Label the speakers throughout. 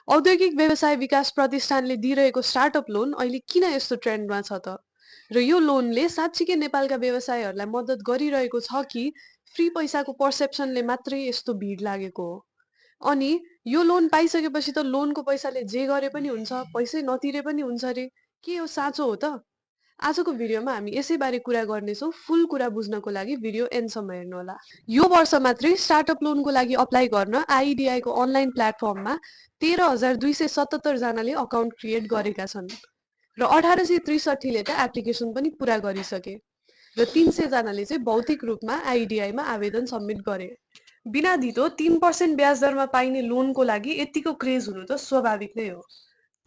Speaker 1: औद्योगिक व्यवसाय विकास प्रतिष्ठानले दिइरहेको स्टार्टअप लोन अहिले किन यस्तो ट्रेन्डमा छ त? र यो लोनले साँच्चीकै नेपालका व्यवसायहरूलाई मद्दत गरिरहेको छ कि फ्री पैसाको पर्सेप्सनले मात्रै यस्तो भिड लागेको हो? अनि यो लोन पाइसकेपछि त लोनको पैसाले जे गरे पनि हुन्छ, पैसै नतिरे पनि हुन्छ रे। के यो साँचो हो त? आजको भिडियोमा हामी यसैबारे कुरा गर्नेछौँ। फुल कुरा बुझ्नको लागि भिडियो एन्डसम्म हेर्नुहोला। यो वर्ष मात्रै स्टार्टअप लोनको लागि अप्लाई गर्न आइडिआईको अनलाइन प्लेटफर्ममा 13,277 जनाले अकाउन्ट क्रिएट गरेका छन् र 1863ले त एप्लिकेसन पनि पुरा गरिसके र 300 जनाले चाहिँ भौतिक रूपमा आइडिआईमा आवेदन सब्मिट गरे। बिना धितो 3% ब्याज दरमा पाइने लोनको लागि यतिको क्रेज हुनु त स्वाभाविक नै हो।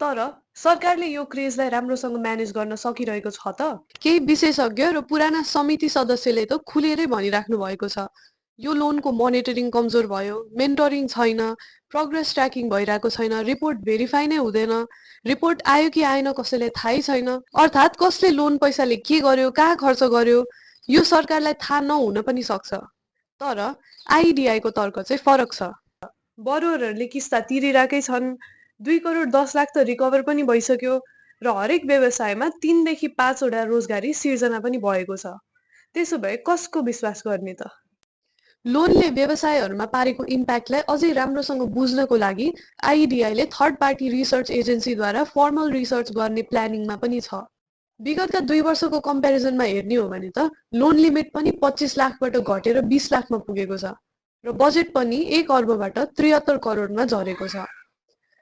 Speaker 1: तर सरकारले यो क्रेजलाई राम्रोसँग म्यानेज गर्न सकिरहेको छ त? केही विशेषज्ञ र पुराना समिति सदस्यले त खुलेरै भनिराख्नु भएको छ, यो लोनको मोनिटरिङ कमजोर भयो, मेन्टरिङ छैन, प्रोग्रेस ट्र्याकिङ भइरहेको छैन, रिपोर्ट भेरिफाई नै हुँदैन, रिपोर्ट आयो कि आएन कसैलाई थाहै छैन। अर्थात् कसले लोन पैसाले के गर्यो, कहाँ खर्च गर्यो, यो सरकारलाई थाहा नहुन पनि सक्छ। तर आइडिआईको तर्क चाहिँ फरक छ। बरुवरहरूले किस्ता तिरिरहेकै छन्, 2,10,00,000 त रिकभर पनि भइसक्यो र हरेक व्यवसायमा 3 देखि 5वटा रोजगारी सिर्जना पनि भएको छ। त्यसो भए कसको विश्वास गर्ने त? लोनले व्यवसायहरूमा पारेको इम्प्याक्टलाई अझै राम्रोसँग बुझ्नको लागि आइडिआईले थर्ड पार्टी रिसर्च एजेन्सीद्वारा फर्मल रिसर्च गर्ने प्लानिङमा पनि छ। विगतका 2 वर्षको कम्पेरिजनमा हेर्ने हो भने त लोन लिमिट पनि 25 लाखबाट घटेर 20 लाखमा पुगेको छ र बजेट पनि 1 अर्बबाट 73 करोडमा झरेको छ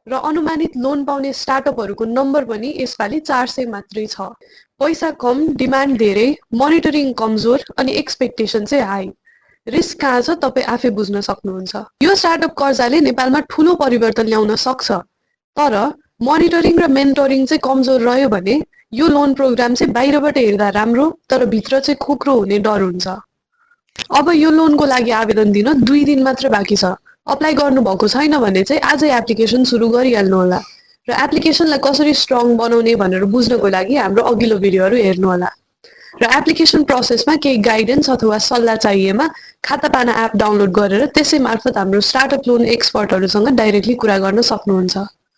Speaker 1: र अनुमानित लोन पाउने स्टार्टअपहरूको नम्बर पनि यसपालि 400 मात्रै छ। पैसा कम, डिमान्ड धेरै, मोनिटरिङ कमजोर अनि एक्सपेक्टेसन चाहिँ हाई। रिस्क कहाँ छ तपाईँ आफै बुझ्न सक्नुहुन्छ। यो स्टार्टअप कर्जाले नेपालमा ठुलो परिवर्तन ल्याउन सक्छ, तर मोनिटरिङ र मेन्टरिङ चाहिँ कमजोर रह्यो भने यो लोन प्रोग्राम चाहिँ बाहिरबाट हेर्दा राम्रो तर भित्र चाहिँ खोक्रो हुने डर हुन्छ। अब यो लोनको लागि आवेदन दिन 2 दिन मात्र बाँकी छ। अप्लाई गर्नुभएको छैन भने चाहिँ आजै एप्लिकेसन सुरु गरिहाल्नुहोला र एप्लिकेसनलाई कसरी स्ट्रङ बनाउने भनेर बुझ्नको लागि हाम्रो अघिल्लो भिडियोहरू हेर्नुहोला। र एप्लिकेसन प्रोसेसमा केही गाइडेन्स अथवा सल्लाह चाहिएमा खातापाना एप डाउनलोड गरेर त्यसै मार्फत हाम्रो स्टार्टअप लोन एक्सपर्टहरूसँग डाइरेक्टली कुरा गर्न सक्नुहुन्छ।